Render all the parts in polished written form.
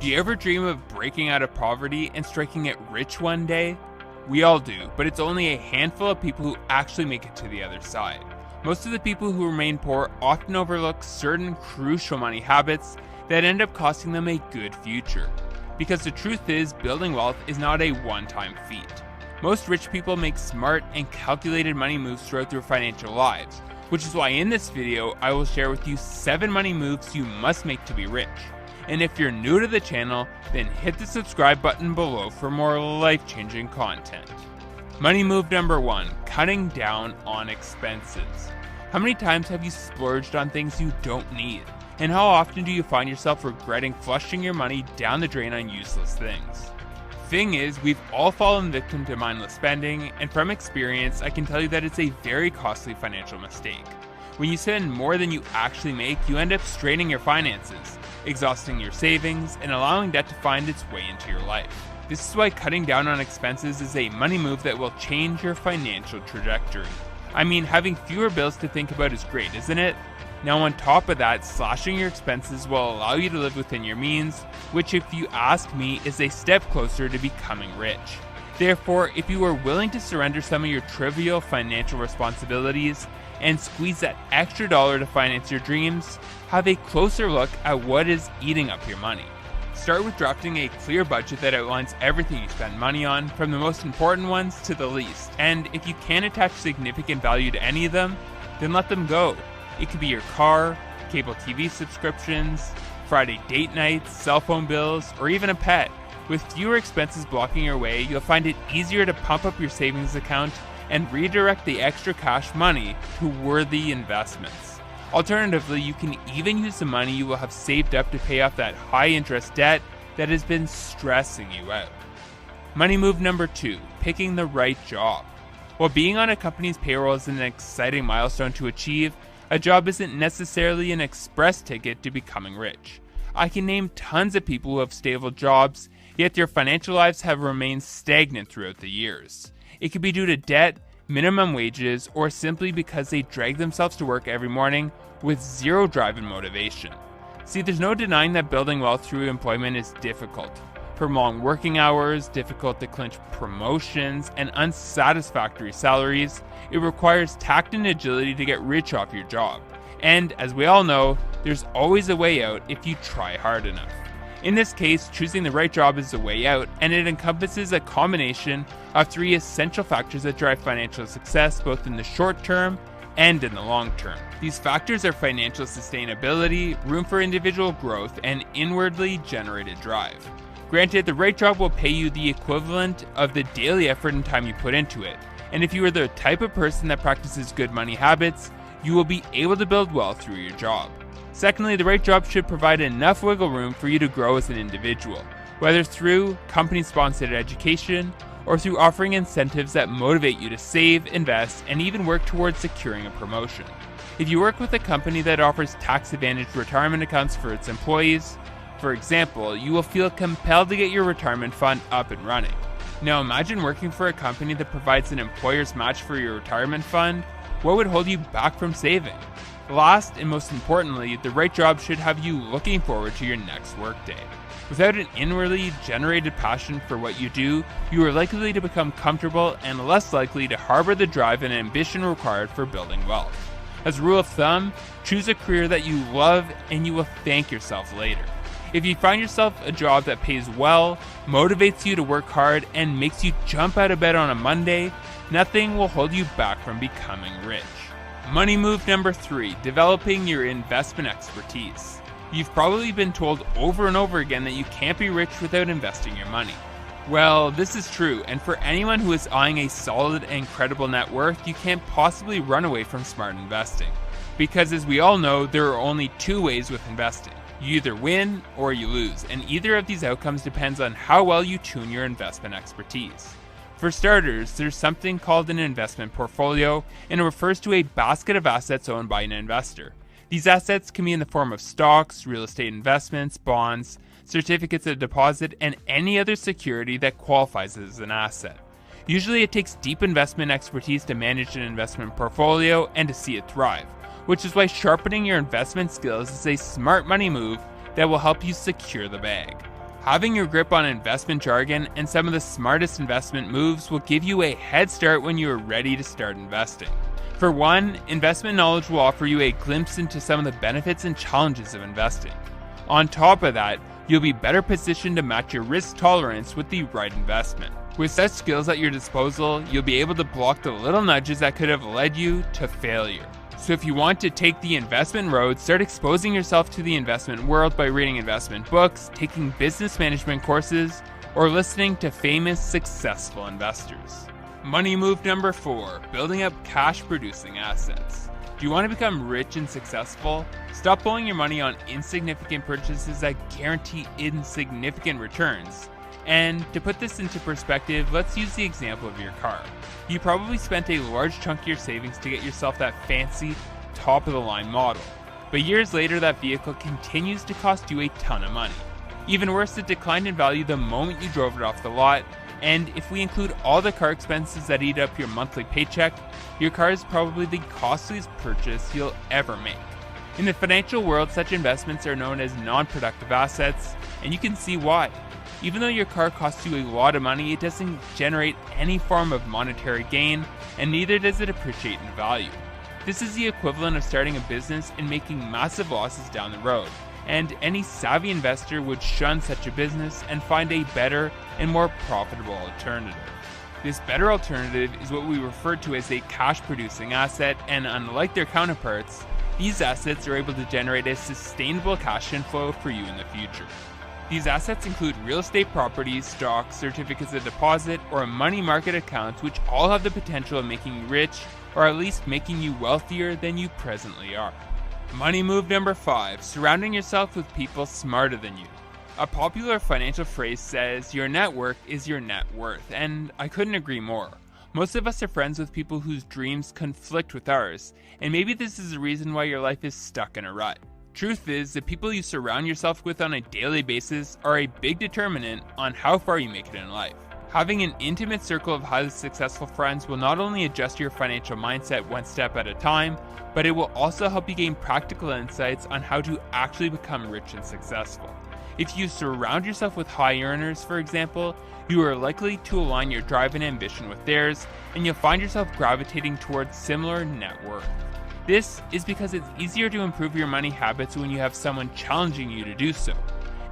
Do you ever dream of breaking out of poverty and striking it rich one day? We all do, but it's only a handful of people who actually make it to the other side. Most of the people who remain poor often overlook certain crucial money habits that end up costing them a good future. Because the truth is, building wealth is not a one-time feat. Most rich people make smart and calculated money moves throughout their financial lives, which is why in this video I will share with you 7 money moves you must make to be rich. And if you're new to the channel, then hit the subscribe button below for more life-changing content. Money move number 1, cutting down on expenses. How many times have you splurged on things you don't need? And how often do you find yourself regretting flushing your money down the drain on useless things? Thing is, we've all fallen victim to mindless spending, and from experience, I can tell you that it's a very costly financial mistake. When you spend more than you actually make, you end up straining your finances, exhausting your savings, and allowing debt to find its way into your life. This is why cutting down on expenses is a money move that will change your financial trajectory. I mean, having fewer bills to think about is great, isn't it? Now on top of that, slashing your expenses will allow you to live within your means, which if you ask me is a step closer to becoming rich. Therefore, if you are willing to surrender some of your trivial financial responsibilities and squeeze that extra dollar to finance your dreams, have a closer look at what is eating up your money. Start with drafting a clear budget that outlines everything you spend money on, from the most important ones to the least. And if you can't attach significant value to any of them, then let them go. It could be your car, cable TV subscriptions, Friday date nights, cell phone bills, or even a pet. With fewer expenses blocking your way, you'll find it easier to pump up your savings account and redirect the extra cash money to worthy investments. Alternatively, you can even use the money you will have saved up to pay off that high interest debt that has been stressing you out. Money move number 2, picking the right job. While being on a company's payroll is an exciting milestone to achieve, a job isn't necessarily an express ticket to becoming rich. I can name tons of people who have stable jobs, yet their financial lives have remained stagnant throughout the years. It could be due to debt, minimum wages, or simply because they drag themselves to work every morning with zero drive and motivation. See, there's no denying that building wealth through employment is difficult. From long working hours, difficult to clinch promotions, and unsatisfactory salaries, it requires tact and agility to get rich off your job. And as we all know, there's always a way out if you try hard enough. In this case, choosing the right job is the way out, and it encompasses a combination of 3 essential factors that drive financial success both in the short term and in the long term. These factors are financial sustainability, room for individual growth, and inwardly generated drive. Granted, the right job will pay you the equivalent of the daily effort and time you put into it, and if you are the type of person that practices good money habits, you will be able to build wealth through your job. Secondly, the right job should provide enough wiggle room for you to grow as an individual, whether through company-sponsored education or through offering incentives that motivate you to save, invest, and even work towards securing a promotion. If you work with a company that offers tax-advantaged retirement accounts for its employees, for example, you will feel compelled to get your retirement fund up and running. Now imagine working for a company that provides an employer's match for your retirement fund. What would hold you back from saving? Last and most importantly, the right job should have you looking forward to your next workday. Without an inwardly generated passion for what you do, you are likely to become comfortable and less likely to harbor the drive and ambition required for building wealth. As a rule of thumb, choose a career that you love and you will thank yourself later. If you find yourself a job that pays well, motivates you to work hard, and makes you jump out of bed on a Monday, nothing will hold you back from becoming rich. Money move number 3, developing your investment expertise. You've probably been told over and over again that you can't be rich without investing your money. Well, this is true, and for anyone who is eyeing a solid and credible net worth, you can't possibly run away from smart investing. Because as we all know, there are only 2 ways with investing. You either win or you lose, and either of these outcomes depends on how well you tune your investment expertise. For starters, there's something called an investment portfolio, and it refers to a basket of assets owned by an investor. These assets can be in the form of stocks, real estate investments, bonds, certificates of deposit, and any other security that qualifies as an asset. Usually it takes deep investment expertise to manage an investment portfolio and to see it thrive, which is why sharpening your investment skills is a smart money move that will help you secure the bag. Having your grip on investment jargon and some of the smartest investment moves will give you a head start when you are ready to start investing. For one, investment knowledge will offer you a glimpse into some of the benefits and challenges of investing. On top of that, you'll be better positioned to match your risk tolerance with the right investment. With such skills at your disposal, you'll be able to block the little nudges that could have led you to failure. So if you want to take the investment road, start exposing yourself to the investment world by reading investment books, taking business management courses, or listening to famous successful investors. Money move number 4, building up cash-producing assets. Do you want to become rich and successful? Stop blowing your money on insignificant purchases that guarantee insignificant returns. And to put this into perspective, let's use the example of your car. You probably spent a large chunk of your savings to get yourself that fancy, top-of-the-line model. But years later, that vehicle continues to cost you a ton of money. Even worse, it declined in value the moment you drove it off the lot, and if we include all the car expenses that eat up your monthly paycheck, your car is probably the costliest purchase you'll ever make. In the financial world, such investments are known as non-productive assets, and you can see why. Even though your car costs you a lot of money, it doesn't generate any form of monetary gain, and neither does it appreciate in value. This is the equivalent of starting a business and making massive losses down the road, and any savvy investor would shun such a business and find a better and more profitable alternative. This better alternative is what we refer to as a cash-producing asset, and unlike their counterparts, these assets are able to generate a sustainable cash inflow for you in the future. These assets include real estate properties, stocks, certificates of deposit, or money market accounts, which all have the potential of making you rich, or at least making you wealthier than you presently are. Money move number 5, surrounding yourself with people smarter than you. A popular financial phrase says, your network is your net worth, and I couldn't agree more. Most of us are friends with people whose dreams conflict with ours, and maybe this is the reason why your life is stuck in a rut. Truth is, the people you surround yourself with on a daily basis are a big determinant on how far you make it in life. Having an intimate circle of highly successful friends will not only adjust your financial mindset one step at a time, but it will also help you gain practical insights on how to actually become rich and successful. If you surround yourself with high earners, for example, you are likely to align your drive and ambition with theirs, and you'll find yourself gravitating towards similar net worth. This is because it's easier to improve your money habits when you have someone challenging you to do so.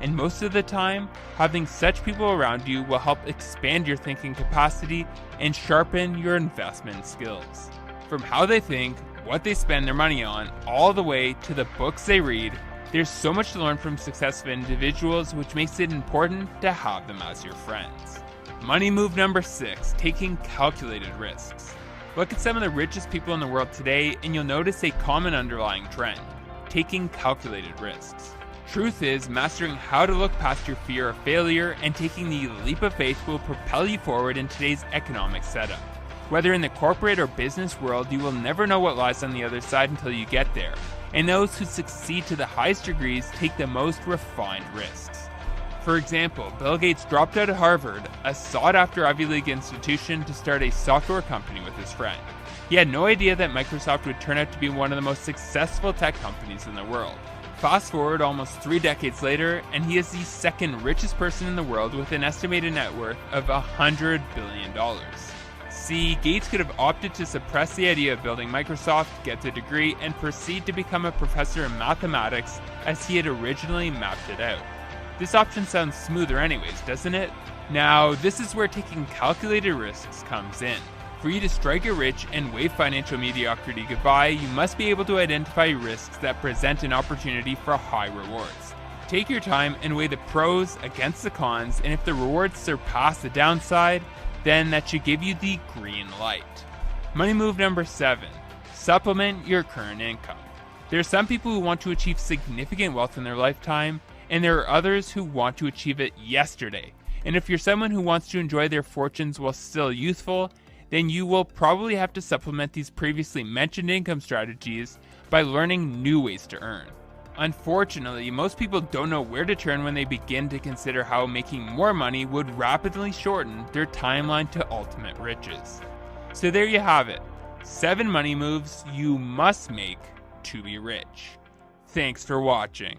And most of the time, having such people around you will help expand your thinking capacity and sharpen your investment skills. From how they think, what they spend their money on, all the way to the books they read, there's so much to learn from successful individuals, which makes it important to have them as your friends. Money move number 6, taking calculated risks. Look at some of the richest people in the world today, and you'll notice a common underlying trend: taking calculated risks. Truth is, mastering how to look past your fear of failure and taking the leap of faith will propel you forward in today's economic setup. Whether in the corporate or business world, you will never know what lies on the other side until you get there, and those who succeed to the highest degrees take the most refined risks. For example, Bill Gates dropped out of Harvard, a sought-after Ivy League institution, to start a software company with his friend. He had no idea that Microsoft would turn out to be one of the most successful tech companies in the world. Fast forward almost 3 decades later, and he is the second richest person in the world with an estimated net worth of $100 billion. See, Gates could have opted to suppress the idea of building Microsoft, get the degree, and proceed to become a professor in mathematics as he had originally mapped it out. This option sounds smoother anyways, doesn't it? Now, this is where taking calculated risks comes in. For you to strike it rich and wave financial mediocrity goodbye, you must be able to identify risks that present an opportunity for high rewards. Take your time and weigh the pros against the cons, and if the rewards surpass the downside, then that should give you the green light. Money move number 7, supplement your current income. There are some people who want to achieve significant wealth in their lifetime, and there are others who want to achieve it yesterday. And if you're someone who wants to enjoy their fortunes while still youthful, then you will probably have to supplement these previously mentioned income strategies by learning new ways to earn. Unfortunately, most people don't know where to turn when they begin to consider how making more money would rapidly shorten their timeline to ultimate riches. So there you have it, 7 money moves you must make to be rich. Thanks for watching.